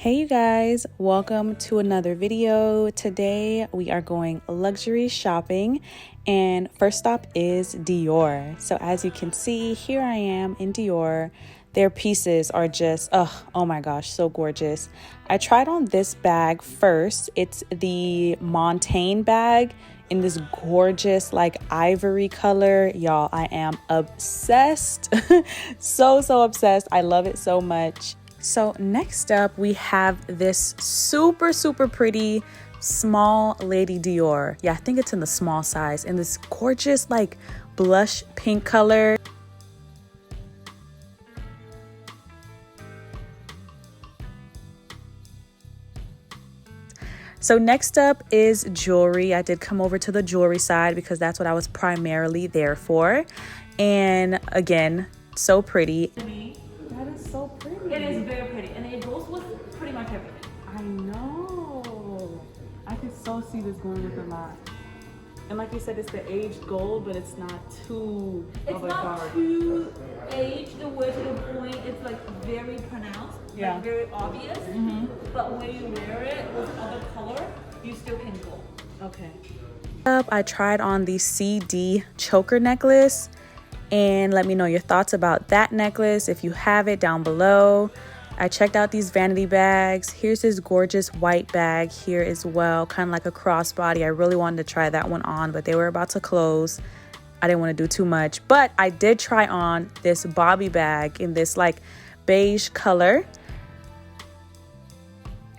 Hey you guys, welcome to another video. Today we are going luxury shopping and first stop is Dior. So as you can see, here I am in Dior. Their pieces are just, oh my gosh, so gorgeous. I tried on this bag first. It's the Montaigne bag in this gorgeous like ivory color. Y'all, I am obsessed. so obsessed. I love it so much. So next up, we have this super pretty small lady Dior. Yeah, I think it's in the small size in this gorgeous like blush pink color. So next up is jewelry. I did come over to the jewelry side because that's what I was primarily there for. And again, so pretty. That is so pretty. It is very pretty, and it goes with pretty much everything. I know. I could so see this going with a lot. And like you said, it's the aged gold, but it's not too It's not too aged the way to the point it's like very pronounced, like very obvious. But when you wear it with other color, you still can go. Okay. I tried on the CD choker necklace. And let me know your thoughts about that necklace if you have it down below. I checked out these vanity bags. Here's this gorgeous white bag here as well, kind of like a crossbody. I really wanted to try that one on, but they were about to close. I didn't want to do too much, but I did try on this bobby bag in this like beige color.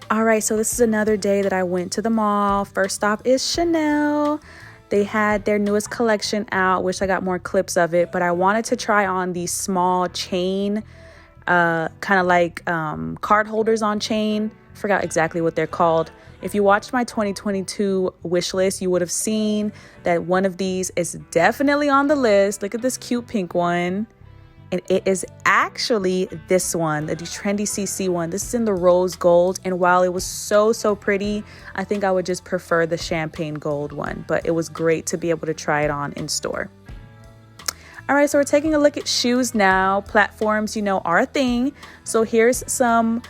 All right, so this is another day that I went to the mall. First stop is Chanel. They had their newest collection out. Wish I got more clips of it, but I wanted to try on these small chain, kind of like card holders on chain. Forgot exactly what they're called. If you watched my 2022 wish list, you would have seen that one of these is definitely on the list. Look at this cute pink one. And it is actually this one, the trendy CC one. This is in the rose gold. And while it was so pretty, I think I would just prefer the champagne gold one. But it was great to be able to try it on in store. All right, so we're taking a look at shoes now. Platforms, you know, are a thing. So here's some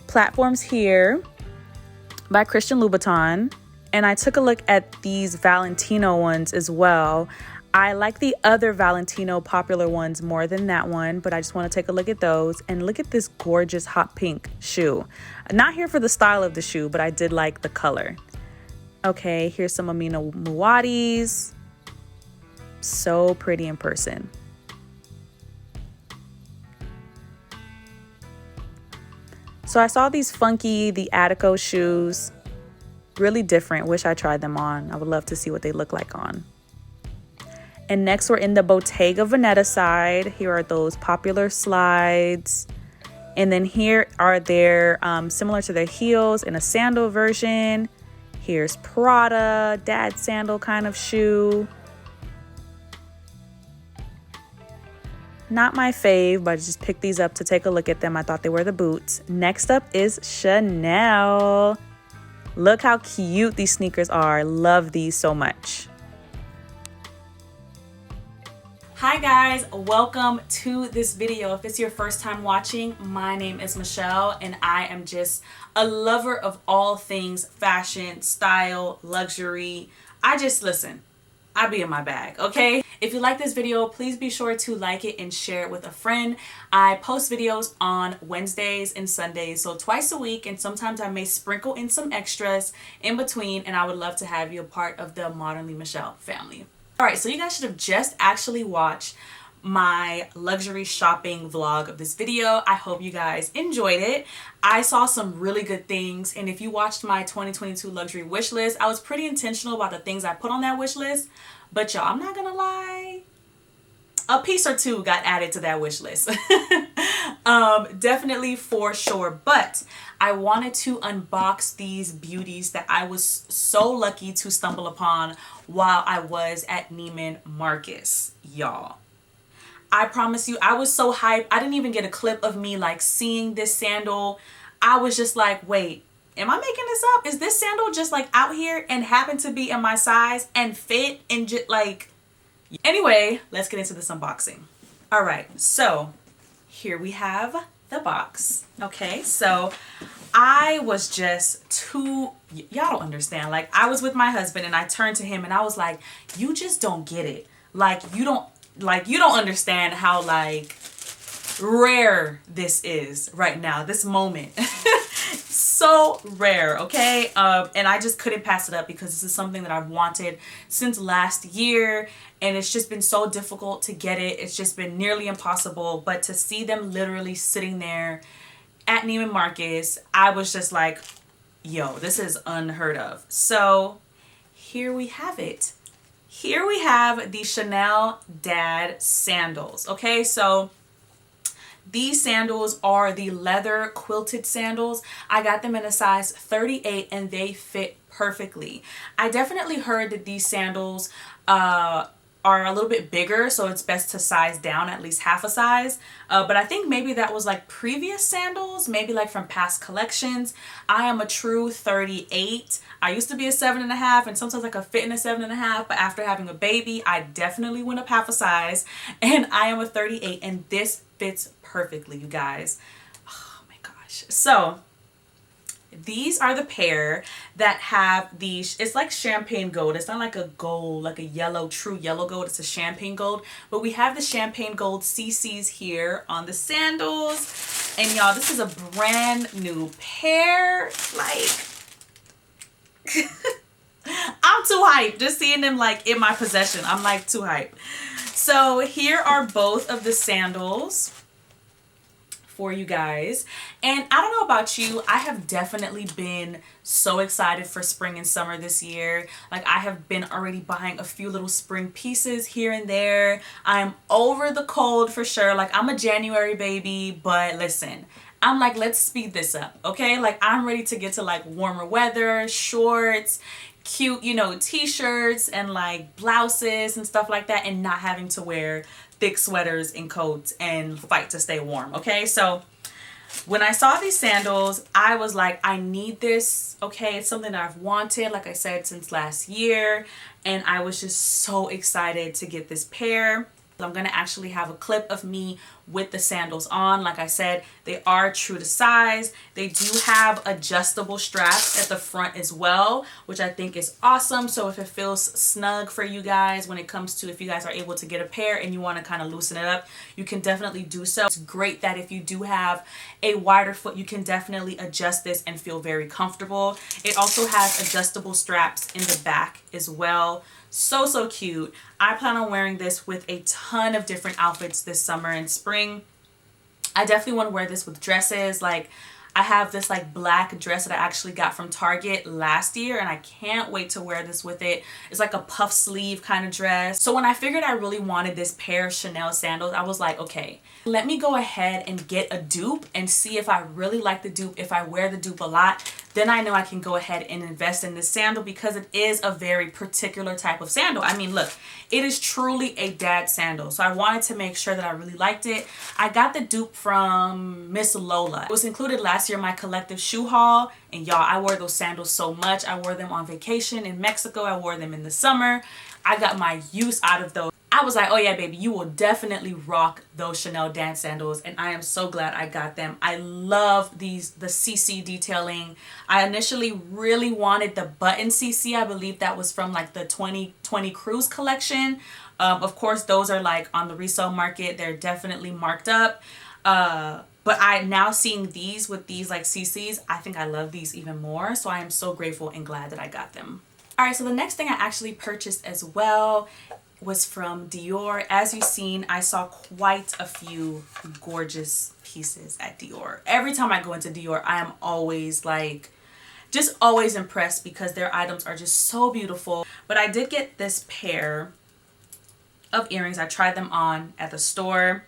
platforms here by Christian Louboutin. And I took a look at these Valentino ones as well. I like the other Valentino popular ones more than that one, but I just want to take a look at those and look at this gorgeous hot pink shoe. Not here for the style of the shoe, but I did like the color. Okay, here's some Amina Muaddi's. So pretty in person. So I saw these funky, the Attico shoes. Really different. Wish I tried them on. I would love to see what they look like on. And next we're in the Bottega Veneta side. Here are those popular slides. And then here are their, similar to their heels in a sandal version. Here's Prada Dad Sandal kind of shoe. Not my fave, but I just picked these up to take a look at them. I thought they were the boots. Next up is Chanel. Look how cute these sneakers are. Love these so much. Hi guys, welcome to this video. If it's your first time watching, my name is Michelle and I am just a lover of all things fashion, style, luxury. Listen, I be in my bag, okay? If you like this video, please be sure to like it and share it with a friend. I post videos on Wednesdays and Sundays, so twice a week, and sometimes I may sprinkle in some extras in between, and I would love to have you a part of the Modernly Michelle family. All right, so you guys should have just actually watched my luxury shopping vlog of this video. I hope you guys enjoyed it. I saw some really good things, and if you watched my 2022 luxury wish list, I was pretty intentional about the things I put on that wish list. But y'all, I'm not gonna lie, a piece or two got added to that wish list. Definitely for sure. But I wanted to unbox these beauties that I was so lucky to stumble upon while I was at Neiman Marcus, y'all. I promise you, I was so hyped. I didn't even get a clip of me like seeing this sandal. I was just like, wait, am I making this up? Is this sandal just like out here and happened to be in my size and fit and just like... Anyway, let's get into this unboxing. All right, so here we have the box. Okay, so I was just too, y'all don't understand. Like, I was with my husband and I turned to him and I was like, you just don't get it. Like, you don't understand how like rare this is right now, this moment. So rare, okay? And I just couldn't pass it up because this is something that I've wanted since last year, and it's just been so difficult to get it. It's just been nearly impossible. But to see them literally sitting there at Neiman Marcus, I was just like, yo, this is unheard of. So here we have it. Here we have the Chanel Dad Sandals. Okay, so these sandals are the leather quilted sandals. I got them in a size 38 and they fit perfectly. I definitely heard that these sandals are a little bit bigger, so it's best to size down at least half a size. But I think maybe that was like previous sandals, maybe like from past collections. I am a true 38. I used to be a 7.5 and sometimes I could fit in a 7.5, but after having a baby, I definitely went up half a size and I am a 38 and this fits perfectly, you guys. Oh my gosh. So these are the pair that have these, it's like champagne gold. It's not like a gold, like a yellow, true yellow gold. It's a champagne gold. But we have the champagne gold CCs here on the sandals. And y'all, this is a brand new pair. Like, I'm too hyped. Just seeing them like in my possession. I'm like too hyped. So here are both of the sandals for you guys. And I don't know about you, I have definitely been so excited for spring and summer this year. Like, I have been already buying a few little spring pieces here and there. I'm over the cold for sure. Like, I'm a January baby, but listen, I'm like, let's speed this up, okay? Like, I'm ready to get to like warmer weather, shorts, cute, you know, t-shirts and like blouses and stuff like that, and not having to wear thick sweaters and coats and fight to stay warm, okay? So when I saw these sandals, I was like, I need this, okay? It's something that I've wanted, like I said, since last year, and I was just so excited to get this pair. I'm gonna actually have a clip of me with the sandals on. Like I said, they are true to size. They do have adjustable straps at the front as well, which I think is awesome. So if it feels snug for you guys when it comes to, if you guys are able to get a pair and you want to kind of loosen it up, you can definitely do so. It's great that if you do have a wider foot, you can definitely adjust this and feel very comfortable. It also has adjustable straps in the back as well. So cute. I plan on wearing this with a ton of different outfits this summer and spring. I definitely want to wear this with dresses. Like, I have this like black dress that I actually got from Target last year, and I can't wait to wear this with it. It's like a puff sleeve kind of dress. So when I figured I really wanted this pair of Chanel sandals, I was like, okay, let me go ahead and get a dupe and see if I really like the dupe. If I wear the dupe a lot, then I know I can go ahead and invest in this sandal, because it is a very particular type of sandal. I mean, look, it is truly a dad sandal. So I wanted to make sure that I really liked it. I got the dupe from Miss Lola. It was included last year in my collective shoe haul. And y'all, I wore those sandals so much. I wore them on vacation in Mexico. I wore them in the summer. I got my use out of those. I was like, oh yeah, baby, you will definitely rock those Chanel Dad Sandals, and I am so glad I got them. I love these, the CC detailing. I initially really wanted the button CC. I believe that was from like the 2020 cruise collection. Of course, those are like on the resale market. They're definitely marked up. But I now seeing these with these like CCs, I think I love these even more. So I am so grateful and glad that I got them. All right, so the next thing I actually purchased as well was from Dior. As you've seen, I saw quite a few gorgeous pieces at Dior. Every time I go into Dior, I am always like, just always impressed, because their items are just so beautiful. But I did get this pair of earrings. I tried them on at the store,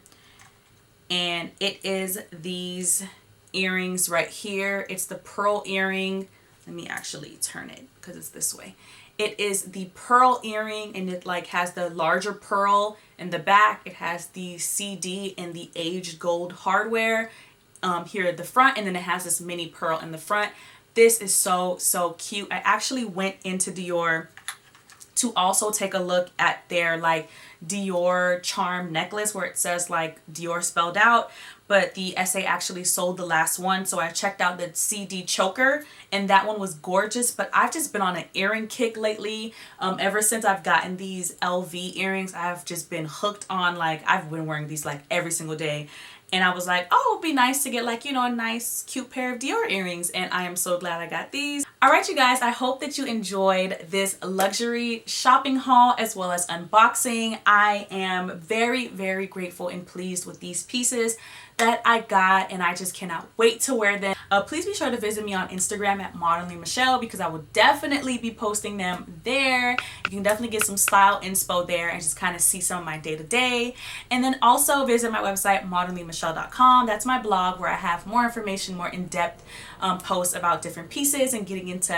and it is these earrings right here. It's the pearl earring. Let me actually turn it because it's this way. It is the pearl earring, and it like has the larger pearl in the back. It has the CD and the aged gold hardware here at the front, and then it has this mini pearl in the front. This is so cute. I actually went into Dior to also take a look at their like Dior charm necklace where it says like Dior spelled out. but the SA actually sold the last one. So I checked out the CD choker and that one was gorgeous. But I've just been on an earring kick lately. Ever since I've gotten these LV earrings, I've just been hooked on, like, I've been wearing these like every single day. And I was like, oh, it'd be nice to get, like, you know, a nice cute pair of Dior earrings. And I am so glad I got these. All right, you guys, I hope that you enjoyed this luxury shopping haul as well as unboxing. I am very, very grateful and pleased with these pieces that I got, and I just cannot wait to wear them. Please be sure to visit me on Instagram at Modernly Michelle, because I will definitely be posting them there. You can definitely get some style inspo there and just kind of see some of my day-to-day. And then also visit my website, modernlymichelle.com. That's my blog where I have more information, more in-depth posts about different pieces and getting into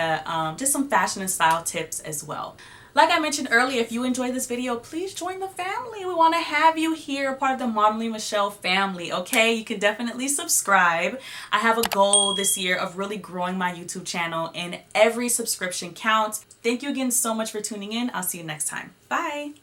just some fashion and style tips as well. Like I mentioned earlier, if you enjoyed this video, please join the family. We want to have you here, a part of the Modernly Michelle family, okay? You can definitely subscribe. I have a goal this year of really growing my YouTube channel, and every subscription counts. Thank you again so much for tuning in. I'll see you next time. Bye.